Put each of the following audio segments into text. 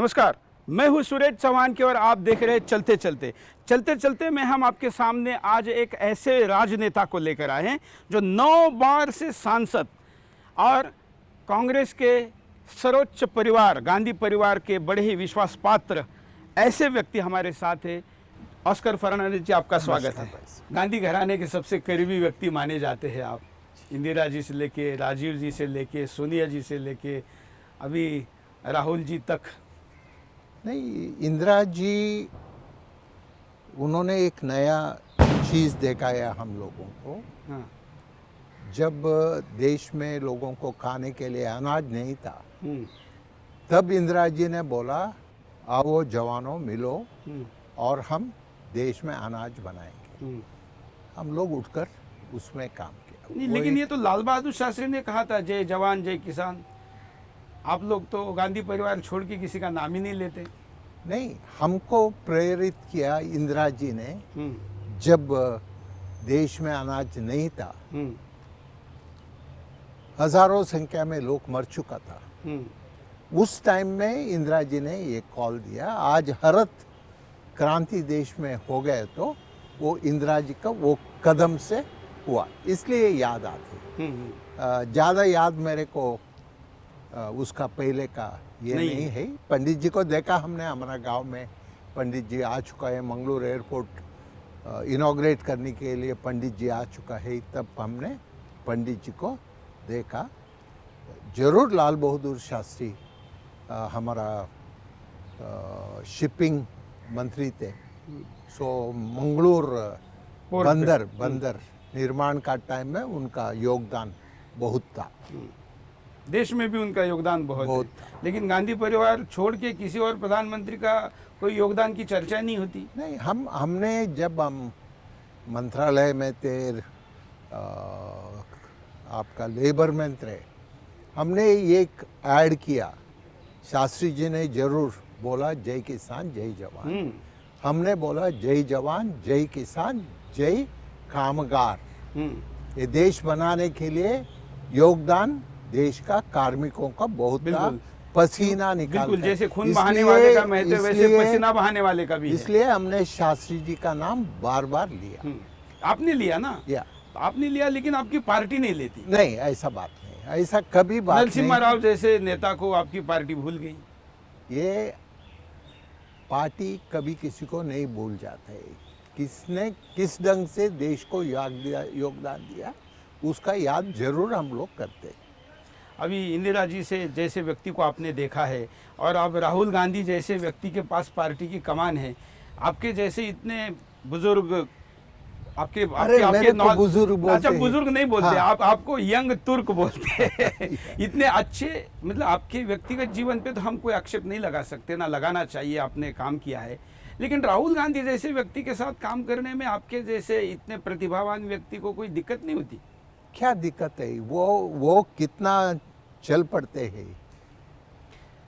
नमस्कार, मैं हूं सुरेश चौहान की और आप देख रहे हैं चलते चलते में हम आपके सामने आज एक ऐसे राजनेता को लेकर आए हैं जो 9 बार से सांसद और कांग्रेस के सर्वोच्च परिवार गांधी परिवार के बड़े ही विश्वास पात्र ऐसे व्यक्ति हमारे साथ है। ऑस्कर फर्नांडिस जी, आपका स्वागत है। गांधी घराने के सबसे करीबी व्यक्ति माने जाते हैं आप, इंदिरा जी से लेके राजीव जी से लेके सोनिया जी से लेके अभी राहुल जी तक। नहीं, इंदिरा जी उन्होंने एक नया चीज़ दिखाया हम लोगों को। हाँ। जब देश में लोगों को खाने के लिए अनाज नहीं था, तब इंदिरा जी ने बोला, आओ जवानों मिलो और हम देश में अनाज बनाएंगे। हम लोग उठकर उसमें काम किया। नहीं, लेकिन ये तो लाल बहादुर शास्त्री ने कहा था, जय जवान जय किसान। आप लोग तो गांधी परिवार छोड़ के किसी का नाम ही नहीं लेते। नहीं, हमको प्रेरित किया इंदिरा जी ने। जब देश में अनाज नहीं था, हजारों संख्या में लोग मर चुका था, उस टाइम में इंदिरा जी ने ये कॉल दिया। आज हरित क्रांति देश में हो गए तो वो इंदिरा जी का वो कदम से हुआ, इसलिए याद आती। ज़्यादा याद मेरे को उसका पहले का ये नहीं है। पंडित जी को देखा हमने, हमारा गांव में पंडित जी आ चुका है। मंगलूर एयरपोर्ट इनॉग्रेट करने के लिए पंडित जी आ चुका है, तब हमने पंडित जी को देखा। जरूर लाल बहादुर शास्त्री हमारा शिपिंग मंत्री थे, सो मंगलूर बंदर निर्माण का टाइम में उनका योगदान बहुत था। देश में भी उनका योगदान बहुत है। लेकिन गांधी परिवार छोड़ के किसी और प्रधानमंत्री का कोई योगदान की चर्चा नहीं होती। नहीं, हमने जब हम मंत्रालय में थे, आपका लेबर में थे, हमने एक ऐड किया। शास्त्री जी ने जरूर बोला जय किसान जय जवान, हमने बोला जय जवान जय किसान जय कामगार। ये देश बनाने के लिए योगदान देश का कार्मिकों का बहुत था, पसीना निकालते। बिल्कुल, जैसे खून बहाने वाले का महत्व वैसे पसीना बहाने वाले का भी है। इसलिए हमने शास्त्री जी का नाम बार बार लिया। आपने लिया ना? आपने लिया, लेकिन आपकी पार्टी नहीं लेती। नहीं, ऐसा बात नहीं, ऐसा कभी बात नहीं। नरसिम्हा राव जैसे नेता को आपकी पार्टी भूल गई। ये पार्टी कभी किसी को नहीं भूल जाते। किसने किस ढंग से देश को योगदान दिया, उसका याद जरूर हम लोग करते। अभी इंदिरा जी से जैसे व्यक्ति को आपने देखा है और अब राहुल गांधी जैसे व्यक्ति के पास पार्टी की कमान है, आपके जैसे इतने बुजुर्ग आपके बुजुर्ग बोलते अच्छा, बुजुर्ग नहीं बोलते। हाँ। आपको यंग तुर्क बोलते हैं। इतने अच्छे, मतलब आपके व्यक्तिगत जीवन पे तो हम कोई आक्षेप नहीं लगा सकते, ना लगाना चाहिए, आपने काम किया है। लेकिन राहुल गांधी जैसे व्यक्ति के साथ काम करने में आपके जैसे इतने प्रतिभावान व्यक्ति को कोई दिक्कत नहीं होती? क्या दिक्कत है? वो कितना चल पड़ते हैं,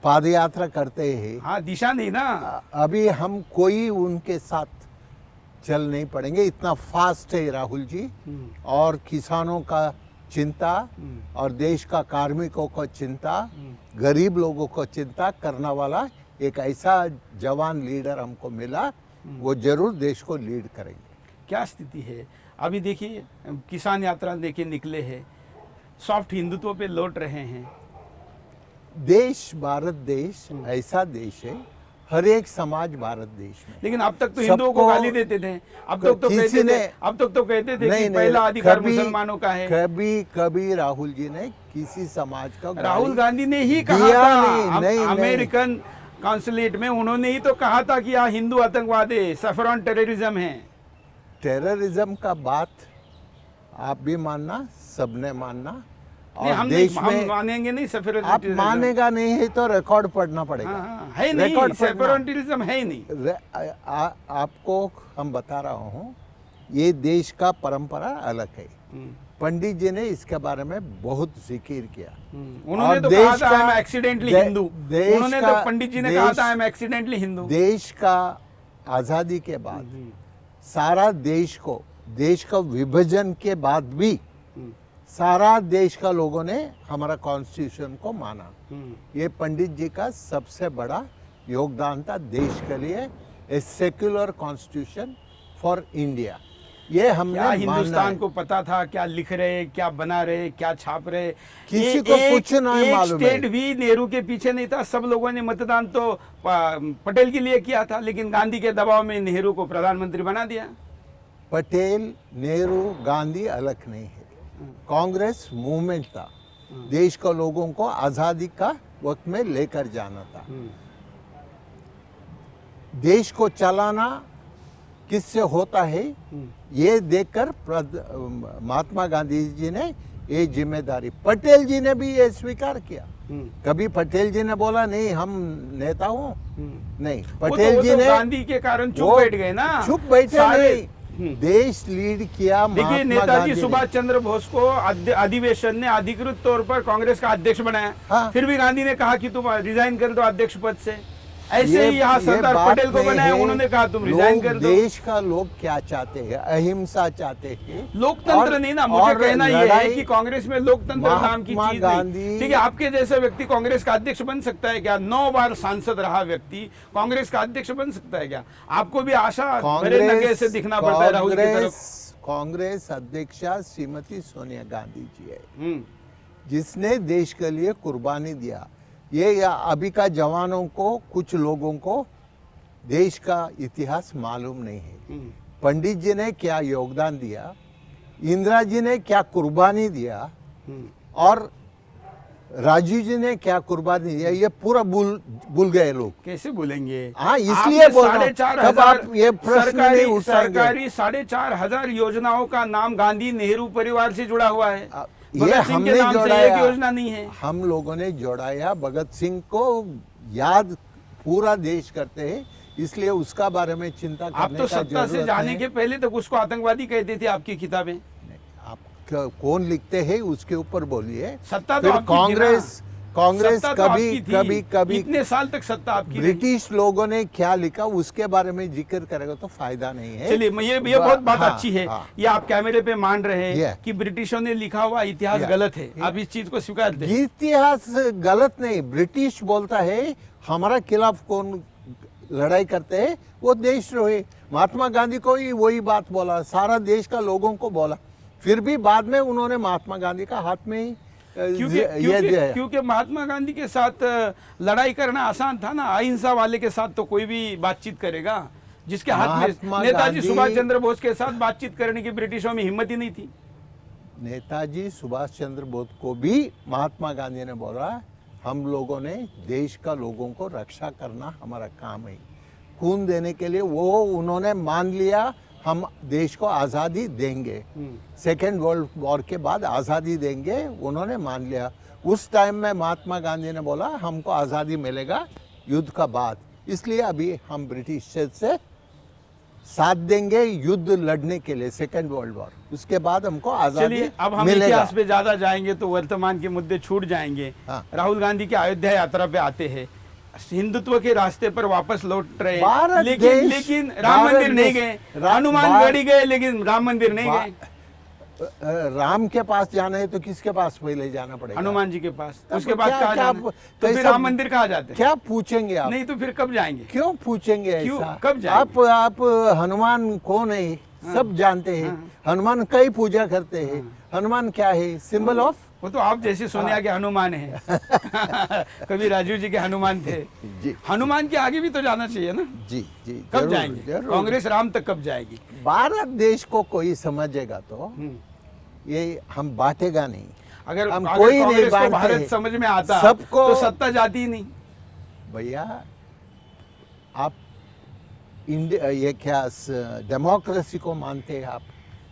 पाद यात्रा करते हैं। हाँ, दिशा नहीं ना। अभी हम कोई उनके साथ चल नहीं पड़ेंगे, इतना फास्ट है राहुल जी। और किसानों का चिंता और देश का कार्मिकों को चिंता, गरीब लोगों को चिंता करने वाला एक ऐसा जवान लीडर हमको मिला, वो जरूर देश को लीड करेंगे। क्या स्थिति है अभी? देखिए, किसान यात्रा लेके निकले हैं, सॉफ्ट हिंदुत्व पे लौट रहे हैं। देश, भारत देश ऐसा देश है, हर एक समाज भारत देश में। लेकिन अब तक तो हिंदुओं को गाली देते थे, अब तक तो कहते थे कि पहला अधिकार मुसलमानों का है। कभी राहुल जी ने किसी समाज का, राहुल गांधी ने ही कहा था अमेरिकन कॉन्सुलेट में, उन्होंने ही तो कहा था कि यहाँ हिंदू आतंकवाद है, सफरॉन टेररिज्म है। टेररिज्म का बात आप भी मानना, सबने मानना। और हम देश हम में मानेंगे नहीं सफरॉन। आप मानेगा नहीं है तो रिकॉर्ड पढ़ना पड़ेगा। है नहीं, सफरॉन टेररिज्म है ही नहीं। आपको हम बता रहा हूँ, ये देश का परंपरा अलग है। पंडित जी ने इसके बारे में बहुत जिक्र किया। उन्होंने तो कहा था I'm accidentally हिंदू। उन्होंने तो पंडित जी ने कहा था I'm accidentally हिंदू। देश का आजादी के बाद सारा देश का विभाजन के बाद भी सारा देश का लोगों ने हमारा कॉन्स्टिट्यूशन को माना। ये पंडित जी का सबसे बड़ा योगदान था देश के लिए, ए सेक्युलर कॉन्स्टिट्यूशन फॉर इंडिया। ये हमने क्या मानना हिंदुस्तान है। को पता था क्या लिख रहे, क्या बना रहे, क्या छाप रहे? किसी ये को कुछ नहीं एक मालूम है। स्टेट भी नेहरू के पीछे नहीं था। सब लोगों ने मतदान तो पटेल के लिए किया था, लेकिन गांधी के दबाव में नेहरू को प्रधानमंत्री बना दिया। पटेल, नेहरू, गांधी अलग नहीं है, कांग्रेस मूवमेंट था, देश के लोगों को आजादी का वक्त में लेकर जाना था। देश को चलाना किससे होता है ये देखकर महात्मा गांधी जी ने ये जिम्मेदारी, पटेल जी ने भी ये स्वीकार किया। कभी पटेल जी ने बोला नहीं हम नेता हूँ, नहीं, पटेल जी ने गांधी के कारण चुप वो बैठ गए ना, चुप बैठे सारे। नहीं, देश लीड किया देखिए, महात्मा नेताजी गांधी ने। सुभाष चंद्र बोस को अधिवेशन ने अधिकृत तौर पर कांग्रेस का अध्यक्ष बनाया। हाँ। फिर भी गांधी ने कहा कि तुम रिजाइन कर दो अध्यक्ष पद से। ऐसे ये- ही यहाँ ये सरदार बात पटेल को नहीं बनाया, है। उन्होंने कहा तुम रिजाइन लोग, कर दो। देश का लोग क्या चाहते हैं, अहिंसा चाहते हैं, लोकतंत्र और- नहीं ना, मुझे और कहना यह है लड़ाई- कि कांग्रेस में लोकतंत्र नाम की महात्मा चीज गांधी- नहीं। ठीक है, आपके जैसे व्यक्ति कांग्रेस का अध्यक्ष बन सकता है क्या? 9 बार सांसद रहा व्यक्ति कांग्रेस का अध्यक्ष बन सकता है क्या? आपको भी आशा भरे नगे से दिखना पड़ता है राहुल की तरफ। कांग्रेस अध्यक्षा श्रीमती सोनिया गांधी जी है, हम्म, जिसने देश के लिए कुर्बानी दिया। ये अभी का जवानों को, कुछ लोगों को देश का इतिहास मालूम नहीं है। पंडित जी ने क्या योगदान दिया, इंदिरा जी ने क्या कुर्बानी दिया, और राजीव जी ने क्या कुर्बानी दिया, ये पूरा भूल गए लोग। कैसे बोलेंगे? हाँ, इसलिए आपने बोल रहा हूं। 4,500 तब आप ये प्रश्न नहीं उठाएंगे। सरकारी 4,500 योजनाओं का नाम गांधी नेहरू परिवार से जुड़ा हुआ है। ये भगत सिंह हमने के नाम से जोड़ाया, एक योजना नहीं है। हम लोगों ने जोड़ाया। भगत सिंह को याद पूरा देश करते हैं, इसलिए उसका बारे में चिंता आप करने तो का सत्ता से जरूरत जाने है। के पहले तक उसको आतंकवादी कहते थे आपकी किताबें। आप कौन लिखते हैं उसके ऊपर बोलिए। सत्ता तो फिर आपकी थी ना। कांग्रेस सत्ता तो कभी आपकी थी। कभी कभी इतने साल तक सत्ता आपकी रही। ब्रिटिश लोगों ने क्या लिखा उसके बारे में जिक्र करेगा तो फायदा नहीं है। चलिए, ये बहुत बात हाँ, अच्छी है। हाँ। ये आप कैमरे पे मान रहे हैं Yeah. कि ब्रिटिशों ने लिखा हुआ इतिहास Yeah. गलत है। आप इस चीज को स्वीकार दें। इतिहास गलत नहीं, ब्रिटिश बोलता है हमारा खिलाफ कौन लड़ाई करते हैं वो देशद्रोही। महात्मा गांधी को ही वही बात बोला, सारा देश का लोगों को बोला। फिर भी बाद में उन्होंने महात्मा गांधी का हाथ में ही क्योंकि महात्मा गांधी के साथ लड़ाई करना आसान था ना। अहिंसा वाले के साथ तो कोई भी बातचीत करेगा। जिसके हाथ में महात्मा नेताजी गांधी- सुभाष चंद्र बोस के साथ बातचीत करने की ब्रिटिशों में हिम्मत ही नहीं थी। नेताजी सुभाष चंद्र बोस को भी महात्मा गांधी ने बोला हम लोगों ने देश का लोगों को रक्षा करना हमारा काम है। खून देने के लिए वो उन्होंने मान लिया हम देश को आज़ादी देंगे, सेकेंड वर्ल्ड वॉर के बाद आज़ादी देंगे, उन्होंने मान लिया। उस टाइम में महात्मा गांधी ने बोला हमको आज़ादी मिलेगा युद्ध का बाद, इसलिए अभी हम ब्रिटिश से साथ देंगे युद्ध लड़ने के लिए, सेकेंड वर्ल्ड वॉर, उसके बाद हमको आज़ादी चलिए, अब हम मिलेगा। इतिहास पे ज्यादा जाएंगे तो वर्तमान के मुद्दे छूट जाएंगे। हाँ। राहुल गांधी की अयोध्या यात्रा पे आते हैं, हिंदुत्व के रास्ते पर वापस लौट रहे भारत हैं, देश- लेकिन राम भारत मंदिर नहीं देश- गए। हनुमान गढ़ी गए लेकिन राम मंदिर नहीं गए। राम के पास जाना है तो किसके पास पहले जाना पड़ेगा? हनुमान जी के पास। तब उसके बाद क्या- कहाँ क्या- जाना? तो फिर कैसा- राम मंदिर कहाँ जाते हैं? क्या पूछेंगे आप? नहीं तो फिर कब जाएंगे? क्यों पूछेंगे क्यों? ऐसा? कब जाएंगे? आप हनुमान कौन है सब जानते हैं। हनुमान कई पूजा करते हैं। हनुमान क्या है? सिंबल ऑफ, वो तो आप जैसे सोनिया के हनुमान हैं। कभी राजीव जी के हनुमान थे। जी हनुमान के आगे भी तो जाना चाहिए ना। जी जी कब जरूर, जाएंगे? जरूर। कांग्रेस राम तक कब जाएगी? भारत देश को कोई समझेगा तो ये हम बांटेगा नहीं। अगर हम अगर कोई नहीं कांग्रेस को बांटते भारत हैं। समझ में आता सबको- तो सत्ता जाती ही नहीं। भैया आप इंडिया ये क्या डेमोक्रेसी को मानते हैं आप?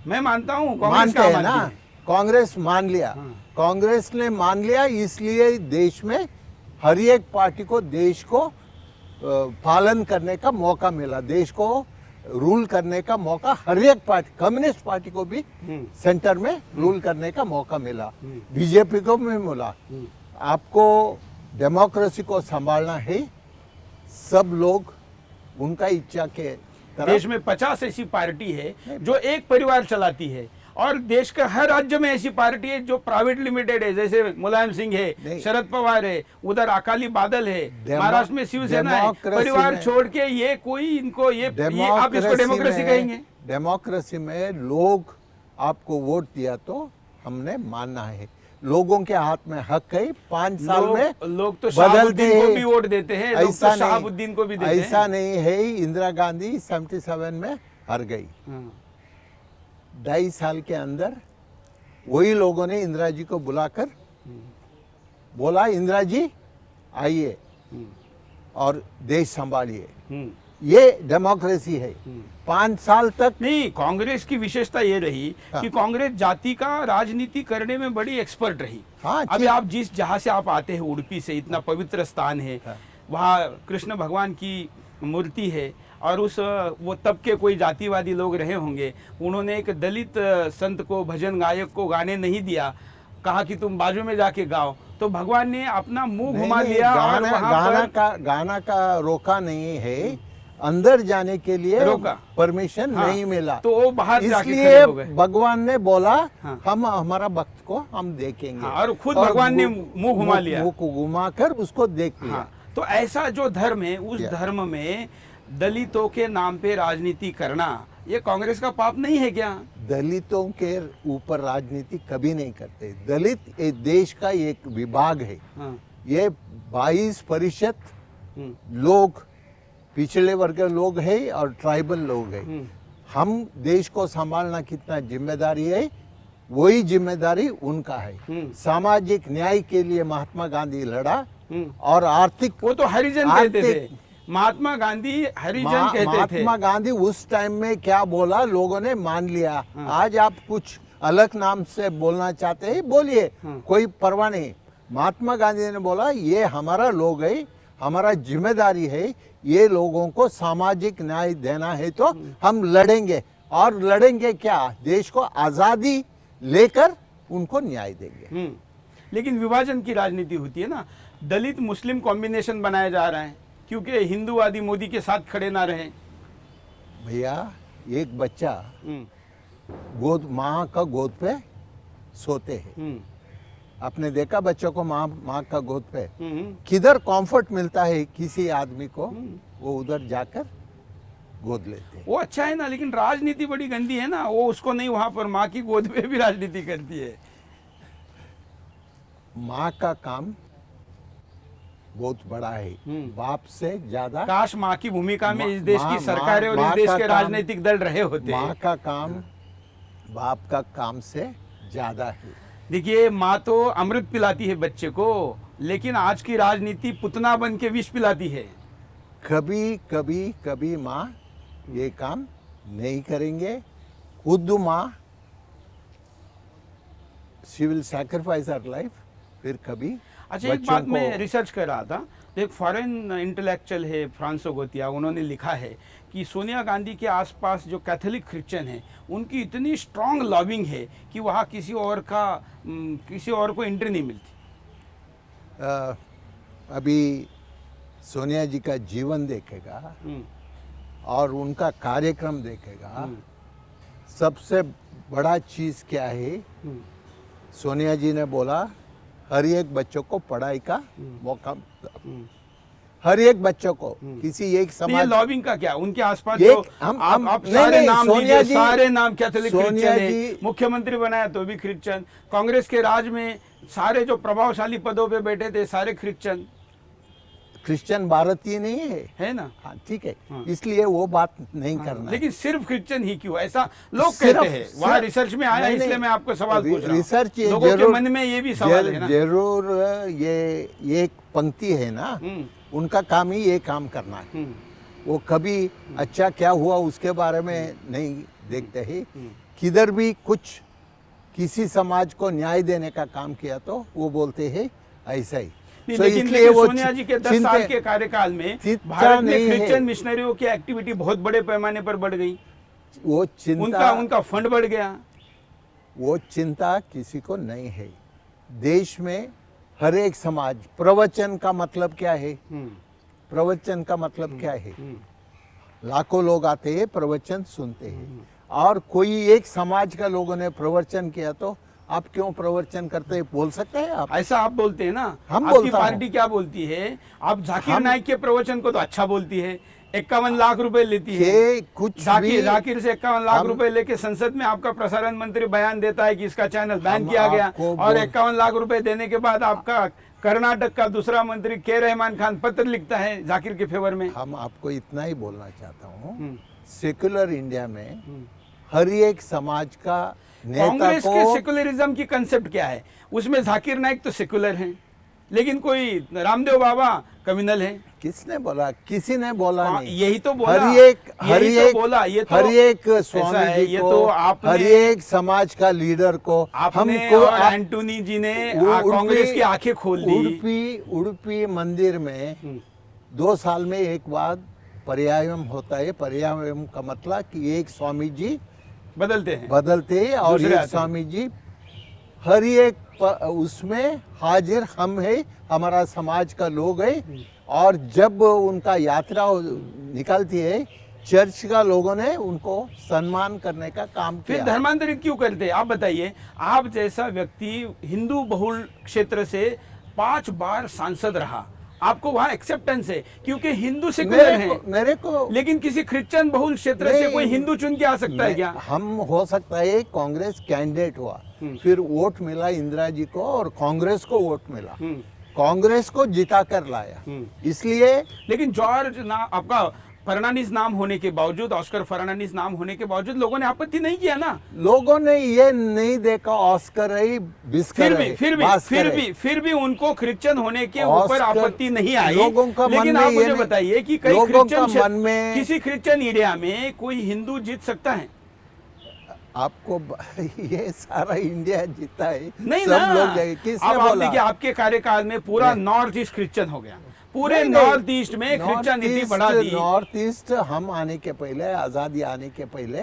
मैं मानता हूँ, कांग्रेस मानते का हैं ना? मानती है। कांग्रेस मान लिया, कांग्रेस ने मान लिया, इसलिए देश में हर एक पार्टी को देश को पालन करने का मौका मिला, देश को रूल करने का मौका हर एक पार्टी, कम्युनिस्ट पार्टी को भी सेंटर में रूल करने का मौका मिला, बीजेपी को भी मिला। आपको डेमोक्रेसी को संभालना है, सब लोग उनका इच्छा के तरफ। देश में 50 ऐसी पार्टी है जो एक परिवार चलाती है और देश के हर राज्य में ऐसी पार्टी है जो प्राइवेट लिमिटेड है, जैसे मुलायम सिंह है, शरद पवार है, उधर अकाली बादल है, महाराष्ट्र में शिवसेना है। परिवार छोड़ के ये कोई इनको ये आप इसको डेमोक्रेसी कहेंगे? डेमोक्रेसी में लोग आपको वोट दिया तो हमने मानना है, लोगों के हाथ में हक है। 5 साल में लोग तो शहाबुद्दीन को भी वोट देते हैं, लोग तो शहाबुद्दीन को भी देते हैं। ऐसा नहीं है। इंदिरा गांधी 77 में हार गई। 2.5 साल के अंदर वही लोगों ने इंदिरा जी को बुलाकर बोला, इंदिरा जी आइए और देश संभालिए। ये डेमोक्रेसी है। 5 साल तक नहीं, कांग्रेस की विशेषता ये रही कि कांग्रेस जाति का राजनीति करने में बड़ी एक्सपर्ट रही। अभी आप जहाँ से आप आते हैं, उडुपी से, इतना पवित्र स्थान है, वहाँ कृष्ण भगवान की मूर्ति है, और वो तब के कोई जातिवादी लोग रहे होंगे, उन्होंने एक दलित संत को, भजन गायक को गाने नहीं दिया, कहा कि तुम बाजू में जाके गाओ, तो भगवान ने अपना मुंह घुमा लिया। गाना का रोका नहीं है, अंदर जाने के लिए परमिशन नहीं मिला, तो वो बाहर इसलिए भगवान ने बोला हम हमारा भक्त को हम देखेंगे, और खुद भगवान ने मुंह घुमा लिया, मुंह को घुमाकर उसको देख लिया। तो ऐसा जो धर्म है, उस धर्म में दलितों के नाम पे राजनीति करना, ये कांग्रेस का पाप नहीं है क्या? दलितों के ऊपर राजनीति कभी नहीं करते। दलित एक देश का एक विभाग है। ये 22% लोग पिछड़े वर्ग के लोग हैं और ट्राइबल लोग हैं। हम देश को संभालना कितना जिम्मेदारी है, वही जिम्मेदारी उनका है। सामाजिक न्याय के लिए महात्मा गांधी लड़ा, और आर्थिक, वो तो हरिजन कहते थे, महात्मा गांधी हरिजन कहते थे। महात्मा गांधी उस टाइम में क्या बोला, लोगों ने मान लिया। आज आप कुछ अलग नाम से बोलना चाहते हैं, बोलिए, कोई परवाह नहीं। महात्मा गांधी ने बोला ये हमारा लोग है, हमारा जिम्मेदारी है, ये लोगों को सामाजिक न्याय देना है, तो हम लड़ेंगे। और लड़ेंगे क्या, देश को आजादी लेकर उनको न्याय देंगे। लेकिन विभाजन की राजनीति होती है ना, दलित मुस्लिम कॉम्बिनेशन बनाया जा रहा है, क्योंकि हिंदूवादी मोदी के साथ खड़े ना रहे। भैया, एक बच्चा माँ का गोद पे सोते हैं, आपने देखा बच्चों को माँ का गोद पे किधर कंफर्ट मिलता है किसी आदमी को, वो उधर जाकर गोद लेते हैं। वो अच्छा है ना, लेकिन राजनीति बड़ी गंदी है ना, वो उसको नहीं, वहां पर माँ की गोद पे भी राजनीति करती है। माँ का काम बहुत बड़ा है, बाप से ज्यादा। काश माँ की भूमिका में इस देश की सरकारें और इस देश के राजनीतिक दल रहे होते। माँ का काम बाप का काम से ज्यादा है। देखिए, माँ तो अमृत पिलाती है बच्चे को, लेकिन आज की राजनीति पुतना बन के विष पिलाती है। कभी माँ ये काम नहीं करेंगे। खुद माँ she will sacrifice her life, फिर कभी। अच्छा, एक बात मैं रिसर्च कर रहा था, तो एक फॉरेन इंटेलेक्चुअल है फ्रांसो गोतिया, उन्होंने लिखा है कि सोनिया गांधी के आसपास जो कैथोलिक क्रिश्चियन हैं, उनकी इतनी स्ट्रांग लॉबिंग है कि वहाँ किसी और को एंट्री नहीं मिलती। अभी सोनिया जी का जीवन देखेगा और उनका कार्यक्रम देखेगा, सबसे बड़ा चीज क्या है, सोनिया जी ने बोला हर एक बच्चों को पढ़ाई का मौका, हर एक बच्चों को, किसी एक समाज। लॉबिंग का क्या, उनके आसपास जो आप सारे नाम लीजिए, सारे नाम कैथोलिक क्रिश्चियन है, मुख्यमंत्री बनाया तो भी क्रिश्चियन, कांग्रेस के राज में सारे जो प्रभावशाली पदों पे बैठे थे सारे क्रिश्चियन भारतीय नहीं है ना? हाँ, ठीक है। इसलिए वो बात नहीं करना। लेकिन सिर्फ क्रिश्चियन ही क्यों, ऐसा लोग कहते हैं, वहाँ रिसर्च में आया, इसलिए मैं आपको सवाल पूछ रहा हूँ। रिसर्च लोगों के मन में ये भी सवाल है ना। जरूर ये एक पंक्ति है ना, उनका काम ही ये काम करना है। वो कभी अच्छा क्या हुआ उसके बारे में नहीं देखते हैं। किधर भी कुछ किसी समाज को न्याय देने का काम किया तो वो बोलते हैं ऐसा ही। लेकिन सोनिया जी के 10 साल के कार्यकाल में भारत में क्रिश्चियन मिशनरियों की एक्टिविटी बहुत बड़े पैमाने पर बढ़ गई। वो चिंता, उनका फंड बढ़ गया। वो चिंता किसी को नहीं है। देश में हर एक समाज, प्रवचन का मतलब क्या है, प्रवचन का मतलब क्या है, लाखों लोग आते हैं, प्रवचन सुनते हैं। और कोई एक समाज का लोगों ने प्रवचन किया तो आप क्यों प्रवचन करते बोल सकते हैं आप? ऐसा आप बोलते हैं ना, हम आपकी बोलता हूं। पार्टी क्या बोलती है? आप जाकिर नाइक के प्रवचन को तो अच्छा बोलती है, 51 लाख रुपए लेती है। कि कुछ भी जाकिर से 51 लाख हम- रुपए लेके संसद में आपका प्रसारण मंत्री बयान देता है कि इसका चैनल बैन हम किया गया, आपको और बोल- 51 लाख रुपए देने के बाद आपका कर्नाटक का दूसरा मंत्री के रहमान खान पत्र लिखता है जाकिर के फेवर में। हम आपको इतना ही बोलना चाहता हूँ, हम्म। सेक्युलर इंडिया में हर एक समाज का नेता कांग्रेस के को सेकुलरिज्म की कंसेप्ट क्या है? उसमें जाकिर नाइक तो सेकुलर हैं, लेकिन कोई रामदेव बाबा कम्युनल है। किसने बोला? किसी ने बोला हाँ, नहीं। यही तो बोला, हर एक बोला, ये तो हर एक ऐसा स्वामी है, जी ये को, तो आपने- हर एक समाज का लीडर को आपने हमको और एंटोनी जी ने कांग्रेस की आंखें खोल दी। उडुपी मंदिर में 2 साल में एक बार पर्यायम होता है। पर्यायम का मतलब कि एक स्वामी जी बदलते हैं। बदलते हैं और दूसरे एक आते हैं। स्वामी जी हर एक उसमें हाजिर हम है, हमारा समाज का लोग है। और जब उनका यात्रा निकलती है, चर्च का लोगों ने उनको सम्मान करने का काम फिर किया। धर्मांतरित क्यों करते हैं? आप बताइए। आप जैसा व्यक्ति हिंदू बहुल क्षेत्र से 5 बार सांसद रहा, आपको वहां एक्सेप्टेंस है क्योंकि हिंदू सेकुलर है। मेरे को लेकिन किसी क्रिश्चियन बहुल क्षेत्र से नहीं, कोई हिंदू चुन के आ सकता है क्या? हम हो सकता है कांग्रेस कैंडिडेट हुआ, फिर वोट मिला इंदिरा जी को और कांग्रेस को वोट मिला, कांग्रेस को जिता कर लाया, इसलिए। लेकिन जॉर्ज आपका फर्नांडिस नाम होने के बावजूद, ऑस्कर फर्नांडिस नाम होने के बावजूद लोगों ने आपत्ति नहीं किया ना। लोगों ने ये नहीं देखा ऑस्कर है, बिस्कर है, बास्कर है। फिर भी उनको क्रिश्चियन होने के ऊपर ऑस्कर आपत्ति नहीं आई। लोगों का मन लेकिन में आप ये मुझे नहीं- बताइए कि कई लोगों का क्रिश्चियन मन में- किसी क्रिश्चियन एरिया में कोई हिंदू जीत सकता है? आपको ये सारा इंडिया जीता है, नहीं सब ना। लोग गए। किसने अब आप बोला? देखिए, आपके कार्यकाल में पूरा नॉर्थ ईस्ट क्रिश्चियन हो गया, पूरे नहीं, नॉर्थ ईस्ट में नॉर्थ क्रिश्चियनिटी ईस्ट- बढ़ा दी। नॉर्थ ईस्ट हम आने के पहले, आजादी आने के पहले,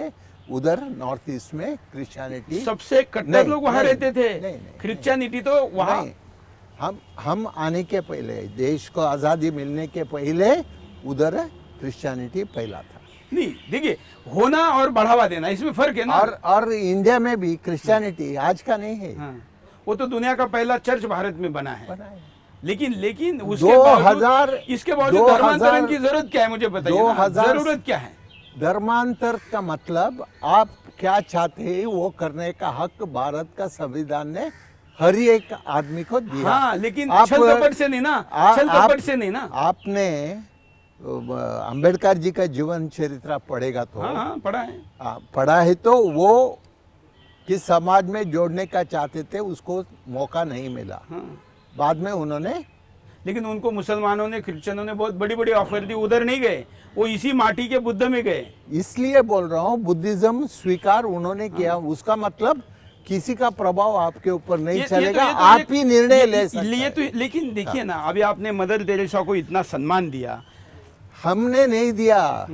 उधर नॉर्थ ईस्ट में क्रिश्चियनिटी सबसे कट्टर नहीं, लोग वहां नहीं, रहते थे। नहीं, क्रिश्चियनिटी तो वहां नहीं, हम आने के पहले, देश को आजादी मिलने के पहले उधर क्रिश्चियनिटी पहला था। नहीं। देखिए, होना और बढ़ावा देना, इसमें फर्क है ना। और इंडिया में भी क्रिश्चियनिटी आज का नहीं है, हाँ, वो तो दुनिया का पहला चर्च भारत में बना है। बना है। लेकिन उसके 2000 बावजूद, इसके बावजूद 2000 धर्मांतरण की जरूरत क्या है? मुझे बताइए ना, 2000 जरूरत क्या है? धर्मांतर का मतलब आप क्या चाहते हैं वो करने का हक भारत का संविधान ने हर एक आदमी को दिया। हाँ, लेकिन आप- छल कपट से नहीं ना, छल कपट से नहीं ना। आपने अंबेडकर जी का जीवन चरित्र पढ़ेगा तो हाँ हाँ, पढ़ा है। पढ़ा है तो वो किस समाज में जोड़ने का चाहते थे, उसको मौका नहीं मिला। हाँ। बाद में उन्होंने, लेकिन उनको मुसलमानों ने, क्रिश्चियनों ने बहुत बड़ी बड़ी ऑफर दी, उधर नहीं गए, वो इसी माटी के बुद्ध में गए। इसलिए बोल रहा हूँ बुद्धिज्म स्वीकार उन्होंने किया। उसका मतलब किसी का प्रभाव आपके ऊपर नहीं चलेगा, आप ही निर्णय ले सकते हैं। लेकिन देखिए ना, अभी आपने मदर टेरेसा को इतना सम्मान दिया। हमने नहीं दिया,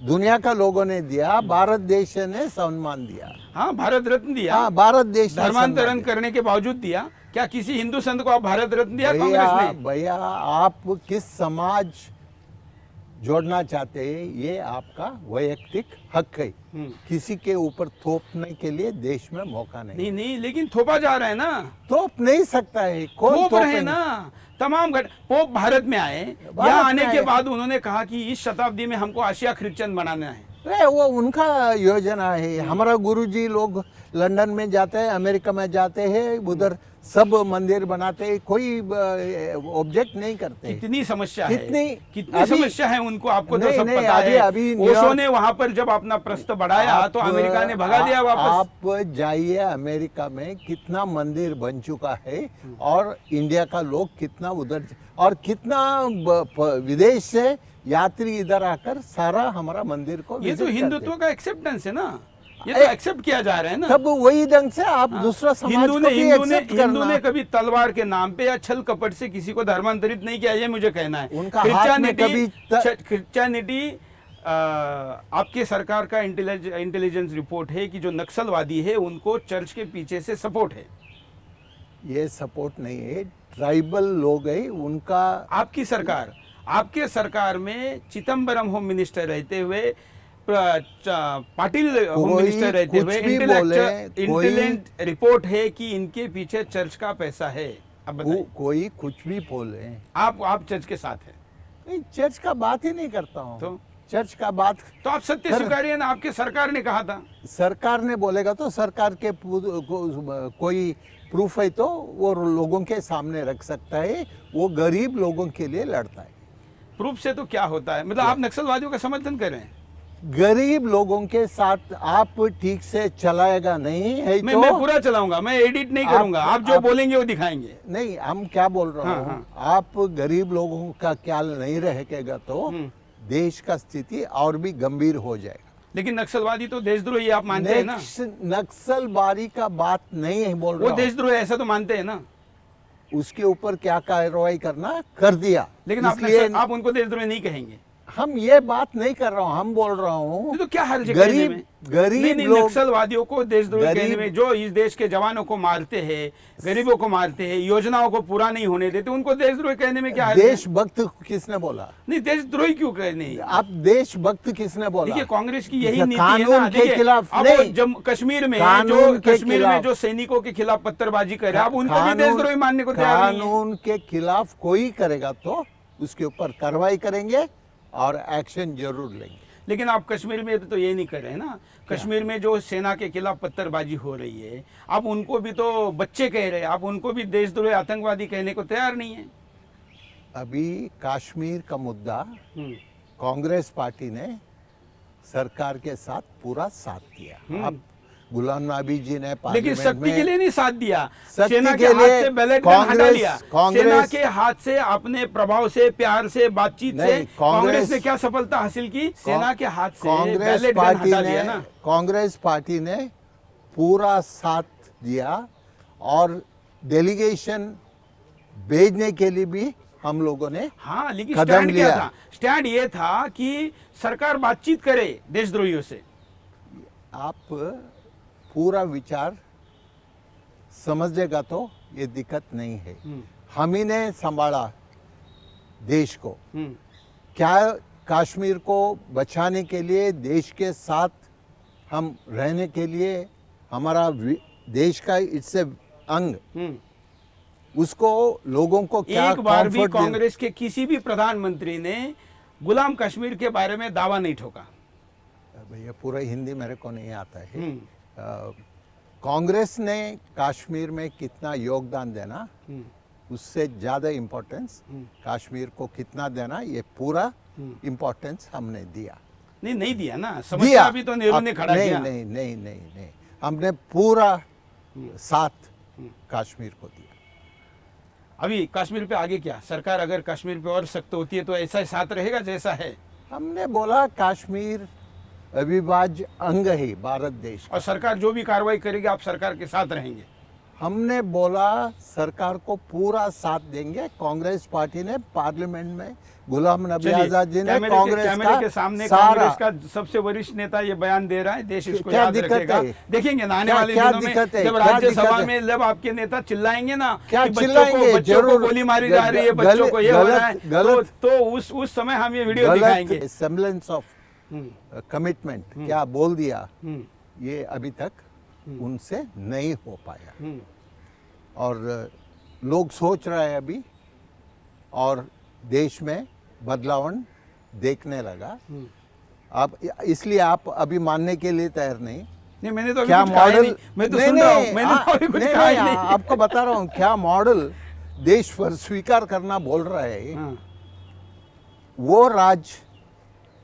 दुनिया का लोगों ने दिया, भारत देश ने सम्मान दिया। हाँ, भारत रत्न दिया। हाँ, भारत देश ने धर्मांतरण सम्मान करने के बावजूद दिया। क्या किसी हिंदू संत को आप भारत रत्न दिया दिया। कांग्रेस ने? भैया आप किस समाज जोड़ना चाहते हैं ये आपका वैयक्तिक हक है, किसी के ऊपर थोपने के लिए देश में मौका नहीं। नहीं, लेकिन थोपा जा रहा है ना। थोप नहीं सकता है, कौन थोप रहे थोपेगा? ना। तमाम पोप भारत में आए, यहाँ आने के बाद उन्होंने कहा कि इस शताब्दी में हमको आशिया क्रिश्चियन बनाना है। वो उनका योजना है। हमारा गुरुजी लोग लंदन में जाते हैं, अमेरिका में जाते हैं, उधर सब मंदिर बनाते हैं, कोई ऑब्जेक्ट नहीं करते। कितनी समस्या है, कितनी अभी- समस्या है उनको, आपको तो नहीं, सब नहीं, पता अभी- है। अभी ओशो ने वहां पर जब अपना प्रस्ताव बढ़ाया तो अमेरिका ने भगा दिया वापस। आप जाइए अमेरिका में कितना मंदिर बन चुका है और इंडिया का लोग कितना उधर, और कितना विदेश से यात्री इधर आकर सारा हमारा मंदिर को ये तो visit हिंदुत्व करते का एक्सेप्टेंस है ना, ये तो एक्सेप्ट किया जा रहा है ना। हैं। तब वही ढंग से आप दूसरा समाज हिंदू को ने भी हिंदू ने accept हिंदू करना। ने कभी तलवार के नाम पे या छल कपट से किसी को धर्मांतरित नहीं किया, ये मुझे कहना है। उनका हाथ में कभी क्रिश्चियनिटी, आपके सरकार का इंटेलिजेंस रिपोर्ट है कि जो नक्सलवादी है उनको चर्च के पीछे से सपोर्ट है। ये सपोर्ट नहीं है, ट्राइबल लोग है उनका। आपकी सरकार, आपके सरकार में चिदम्बरम होम मिनिस्टर रहते हुए पाटिल होम कोई मिनिस्टर रहते कुछ हुए भी बोले, इंटेलिजेंट रिपोर्ट है कि इनके पीछे चर्च का पैसा है। अब बताइए, कोई कुछ भी बोले, आप चर्च के साथ हैं नहीं, चर्च का बात ही नहीं करता हूँ। तो चर्च का बात तो आप सत्य स्वीकारिए ना, आपके सरकार ने कहा था। सरकार ने बोलेगा तो सरकार के कोई प्रूफ है तो वो लोगों के सामने रख सकता है, वो गरीब लोगों के लिए लड़ता है। प्रूफ से तो क्या होता है, मतलब आप नक्सलवादियों का समर्थन कर रहे हैं? गरीब लोगों के साथ आप ठीक से चलाएगा नहीं है मैं तो मैं पूरा चलाऊंगा, मैं एडिट नहीं करूंगा, आप जो बोलेंगे वो दिखाएंगे। नहीं, हम क्या बोल रहा हाँ, हूँ, आप गरीब लोगों का ख्याल नहीं रहेगा तो देश का स्थिति और भी गंभीर हो जाएगा। लेकिन नक्सलवादी तो देशद्रोही आप मानते हैं ना? नक्सलबारी का बात नहीं है बोल वो रहा हूँ, देशद्रोही ऐसा तो मानते हैं ना? उसके ऊपर क्या कार्रवाई करना कर दिया, लेकिन आप उनको देशद्रोही नहीं कहेंगे। हम ये बात नहीं कर रहा हूँ, हम बोल रहा हूँ तो क्या हर्ज है कहने में? गरीब नहीं, लोग नक्सलवादियों को देशद्रोही कहने में, जो इस देश के जवानों को मारते हैं, गरीबों को मारते हैं, योजनाओं को पूरा नहीं होने देते, उनको देशद्रोही कहने में क्या हर्ज है? देशभक्त किसने बोला? नहीं, देशद्रोही क्यों कहने? आप देशभक्त किसने बोला? देखिए, कांग्रेस की यही नीति है कानून ना। के देखिए, खिलाफ अब नहीं, जब कश्मीर में खिलाफ। जो सैनिकों के खिलाफ पत्थरबाजी करे, आप उनको भी देशद्रोही मानने को तैयार नहीं है। कानून के खिलाफ कोई करेगा तो उसके ऊपर कार्रवाई करेंगे और एक्शन जरूर लेंगे। लेकिन आप कश्मीर में तो ये नहीं कर रहे हैं ना। कश्मीर में जो सेना के खिलाफ पत्थरबाजी हो रही है, आप उनको भी तो बच्चे कह रहे हैं, आप उनको भी देशद्रोही आतंकवादी कहने को तैयार नहीं है। अभी कश्मीर का मुद्दा कांग्रेस पार्टी ने सरकार के साथ पूरा साथ दिया। अब गुलाम नबी जी ने लेकिन पार्लियामेंट शक्ति के लिए नहीं साथ दिया, शक्ति सेना के के हाथ लिए से बैलेट गन हटा लिया। कांग्रेस सेना के हाथ से अपने प्रभाव से, प्यार से, बातचीत से नहीं, कांग्रेस ने क्या सफलता हासिल की? सेना के हाथ से बैलेट गन हटा दिया ना। कांग्रेस पार्टी ने पूरा साथ दिया और डेलीगेशन भेजने के लिए भी हम लोगों ने हाँ, लेकिन कदम स्टैंड क्या लिया। था? स्टैंड ये था कि सरकार बातचीत करे देशद्रोहियों से। आप पूरा विचार समझेगा तो ये दिक्कत नहीं है। हम ही ने संभाला देश को, क्या कश्मीर को बचाने के लिए, देश के साथ हम रहने के लिए, हमारा देश का इट्स अंग, उसको लोगों को क्या एक बार भी comfort दे- कांग्रेस के किसी भी प्रधानमंत्री ने गुलाम कश्मीर के बारे में दावा नहीं ठोका। भैया पूरा हिंदी मेरे को नहीं आता है। कांग्रेस ने कश्मीर में कितना योगदान देना, उससे ज्यादा इम्पोर्टेंस कश्मीर को कितना देना, ये पूरा इम्पोर्टेंस हमने दिया। नहीं दिया ना, समस्या भी तो नेहरू ने खड़ा किया। नहीं, हमने पूरा साथ कश्मीर को दिया। अभी कश्मीर पे आगे क्या? सरकार अगर कश्मीर पे और सख्त होती है तो ऐसा साथ रहेगा जैसा है? हमने बोला कश्मीर अविभाज्य अंग है भारत देश का। और सरकार जो भी कार्रवाई करेगी आप सरकार के साथ रहेंगे? हमने बोला सरकार को पूरा साथ देंगे। कांग्रेस पार्टी ने पार्लियामेंट में गुलाम नबी आजाद जी ने कैमरे के सामने कांग्रेस का सबसे वरिष्ठ नेता ये बयान दे रहा है, देश इसको याद रखेगा। देखेंगे ना आने वाले दिनों में जब राज्यसभा में जब आपके नेता चिल्लाएंगे ना क्या कि बच्चों को गोली मारी जा रही है, बच्चों को ये हो रहा है, तो उस समय हम ये वीडियो दिखाएंगे। सेम्बलेंस ऑफ कमिटमेंट क्या बोल दिया, ये अभी तक उनसे नहीं हो पाया। और लोग सोच रहे हैं अभी, और देश में बदलाव देखने लगा। अब इसलिए आप अभी मानने के लिए तैयार नहीं। मैंने तो क्या मॉडल, मैं तो सुन रहा हूं, मैंने तो अभी कुछ कहा ही नहीं। आपको बता रहा हूँ क्या मॉडल देश पर स्वीकार करना बोल रहा है। वो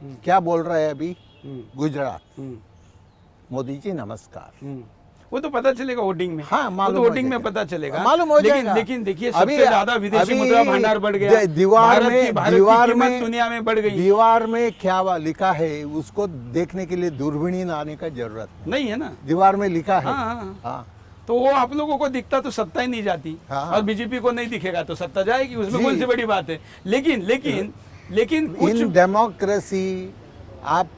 क्या बोल रहा है अभी? गुजरात, मोदी जी नमस्कार। वो तो पता चलेगा वोटिंग में। हाँ, वो तो वोटिंग में पता चलेगा, मालूम हो जाएगा। लेकिन देखिए सबसे ज्यादा विदेशी मुद्रा भंडार बढ़ गया। दीवार में दुनिया में बढ़ गई। दीवार में क्या लिखा है उसको देखने के लिए दूरबीन आने का जरूरत नहीं है ना। दीवार में लिखा है। हाँ। तो वो आप लोगों को दिखता तो सत्ता ही नहीं जाती। और बीजेपी को नहीं दिखेगा तो सत्ता जाएगी, उसमें कौन सी बड़ी बात है। लेकिन इन डेमोक्रेसी आप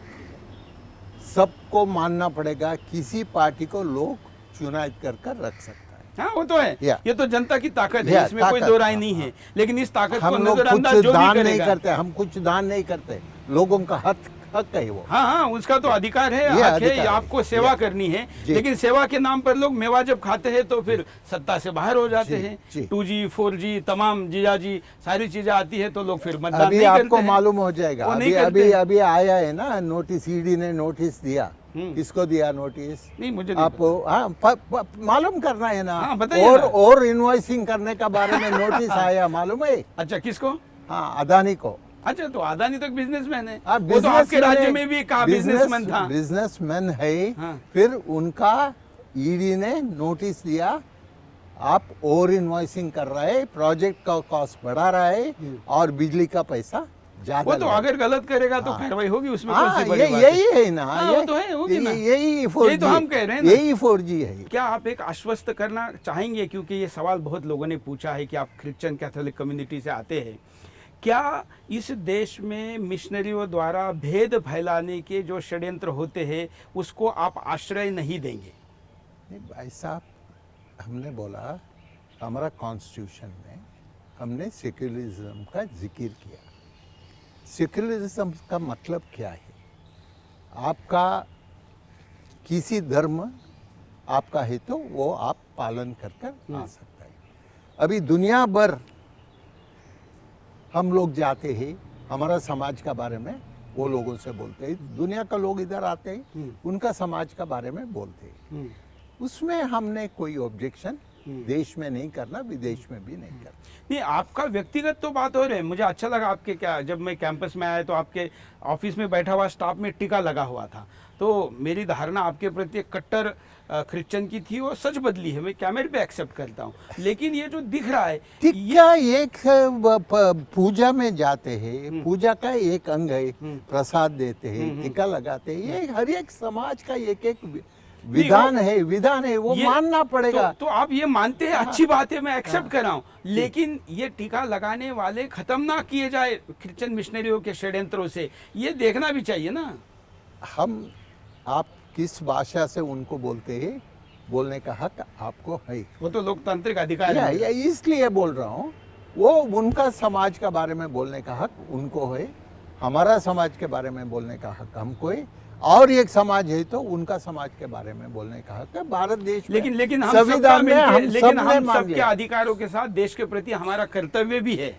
सबको मानना पड़ेगा, किसी पार्टी को लोग चुनाव कर रख सकता है। हाँ, वो तो है। ये तो जनता की ताकत है, इसमें कोई दो राय नहीं है। लेकिन इस ताकत को हम लोग नजरअंदाज कुछ जो भी दान नहीं करेगा। करते, हम कुछ दान नहीं करते, लोगों का हक है वो। हाँ हाँ, उसका तो अधिकार है, ये हक है, अधिकार ये है। आपको सेवा करनी है। जी। लेकिन सेवा के नाम पर लोग मेवा जब खाते हैं तो फिर सत्ता से बाहर हो जाते जी, हैं। जी। 2G 4G तमाम जीजाजी सारी चीजें आती है तो लोग फिर मतदान अभी नहीं करते आपको हैं। मालूम हो जाएगा, वो नहीं अभी करते अभी हैं। अभी आया है ना नोटिस, ईडी ने नोटिस दिया। किसको दिया नोटिस? नहीं, मुझे नहीं आप हाँ मालूम करना है ना। हाँ, बताइए और ना। और इनवॉइसिंग करने का बारे में नोटिस आया, मालूम है? अच्छा, किसको? हाँ, अदानी को। अच्छा, तो अदानी तो बिजनेसमैन है। आप वो तो आपके businessman राज्य है, में भी कहा बिजनेसमैन था। बिजनेसमैन है। हाँ। फिर उनका ईडी ने नोटिस दिया, आप ओवर इनवॉइसिंग कर रहा है, प्रोजेक्ट का कॉस्ट बढ़ा रहा है और बिजली का पैसा ज्यादा वो तो ले रहा है। अगर गलत करेगा तो कार्रवाई होगी, उसमें कौन हाँ, सी बड़ी ये बात यही है ना। हाँ, वो तो है, होगी ना। यही 4G, यही तो हम कह रहे हैं ना। यही 4G है। क्या आप एक आश्वस्त करना चाहेंगे, क्योंकि ये सवाल बहुत लोगों ने पूछा है कि आप क्रिश्चियन कैथोलिक कम्युनिटी से आते हैं, क्या इस देश में मिशनरियों द्वारा भेद फैलाने के जो षड्यंत्र होते हैं उसको आप आश्रय नहीं देंगे? नहीं भाई साहब, हमने बोला हमारा कॉन्स्टिट्यूशन में हमने सेक्युलरिज्म का जिक्र किया। सेक्युलरिज्म का मतलब क्या है? आपका किसी धर्म आपका है तो वो आप पालन कर आ सकता है। अभी दुनिया भर हम लोग जाते हैं, हमारा समाज का बारे में वो लोगों से बोलते हैं, दुनिया का लोग इधर आते हैं, उनका समाज का बारे में बोलते हैं। उसमें हमने कोई ऑब्जेक्शन देश में नहीं करना, विदेश में भी नहीं करना। नहीं, आपका व्यक्तिगत तो बात हो रही है। मुझे अच्छा लगा आपके, क्या जब मैं कैंपस में आया तो आपके ऑफिस में बैठा हुआ स्टाफ में टीका लगा हुआ था, तो मेरी धारणा आपके प्रति एक कट्टर क्रिश्चियन की थी, वो सच बदली है, मैं कैमरे पे एक्सेप्ट करता हूँ। लेकिन ये जो दिख रहा है टीका एक पूजा में जाते हैं, पूजा का एक अंग है, प्रसाद देते हैं, टीका लगाते हैं, ये हर एक समाज का एक एक विधान है, वो मानना पड़ेगा। तो आप ये मानते हैं, अच्छी बात है, मैं एक्सेप्ट कर रहा हूँ। लेकिन ये टीका लगाने वाले खत्म ना किए जाए क्रिश्चियन मिशनरियों के षड्यंत्रों से, ये देखना भी चाहिए ना। आप किस भाषा से उनको बोलते हैं, बोलने का हक आपको है। वो तो लोकतांत्रिक अधिकार है। इसलिए बोल रहा हूँ, वो उनका समाज के बारे में बोलने का हक उनको है, हमारा समाज के बारे में बोलने का हक हमको है, और एक समाज है तो उनका समाज के बारे में बोलने का हक है। भारत देश में लेकिन हम संविधान में हम सबके अधिकारों के साथ देश के प्रति हमारा कर्तव्य भी है।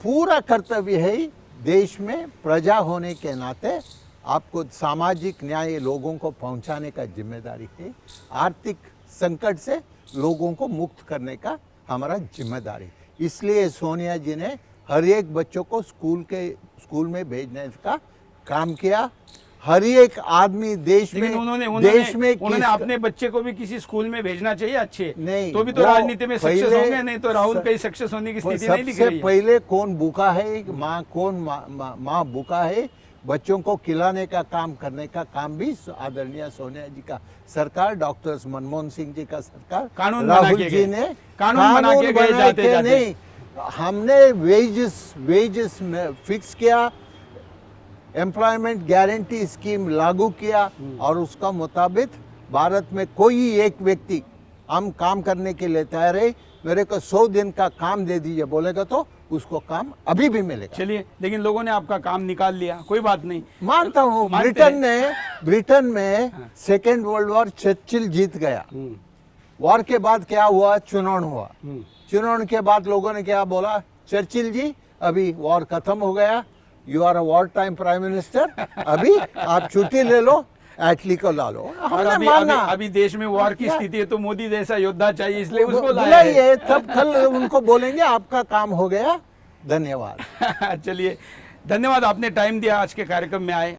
पूरा कर्तव्य है। देश में प्रजा होने के नाते आपको सामाजिक न्याय लोगों को पहुंचाने का जिम्मेदारी है। आर्थिक संकट से लोगों को मुक्त करने का हमारा जिम्मेदारी। इसलिए सोनिया जी ने हर एक बच्चों को स्कूल में भेजने का काम किया। हर एक आदमी देश में उन्होंने अपने बच्चे को भी किसी स्कूल में भेजना चाहिए अच्छे, नहीं तो भी तो राजनीति में सक्सेस होंगे, नहीं तो राहुल कहीं सक्सेस होने की स्थिति नहीं दिख रही है। पहले कौन भूखा है, माँ भूखा है, बच्चों को खिलाने का काम करने का काम भी आदरणीय सोनिया जी का सरकार, डॉक्टर मनमोहन सिंह जी का सरकार, राहुल जी ने कानून बना के जाते नहीं, हमने वेजेस फिक्स किया, एम्प्लॉयमेंट गारंटी स्कीम लागू किया, और उसका मुताबिक भारत में कोई एक व्यक्ति हम काम करने के लिए तैयार है, मेरे को 100 दिन का काम दे दीजिए बोलेगा तो उसको काम अभी भी मिलेगा। चलिए, लेकिन लोगों ने आपका काम निकाल लिया, कोई बात नहीं, मानता हूँ। ब्रिटेन में सेकेंड वर्ल्ड वॉर चर्चिल जीत गया। वॉर के बाद क्या हुआ? चुनाव हुआ। चुनाव के बाद लोगों ने क्या बोला? चर्चिल जी, अभी वॉर खत्म हो गया, you are a war time prime minister, अभी आप छुट्टी ले लो, एटली को ला लो। अभी देश में वॉर की स्थिति है तो मोदी जैसा योद्धा चाहिए, इसलिए उसको लाया। तब कल उनको बोलेंगे आपका काम हो गया। धन्यवाद। चलिए, धन्यवाद, आपने टाइम दिया, आज के कार्यक्रम में आए।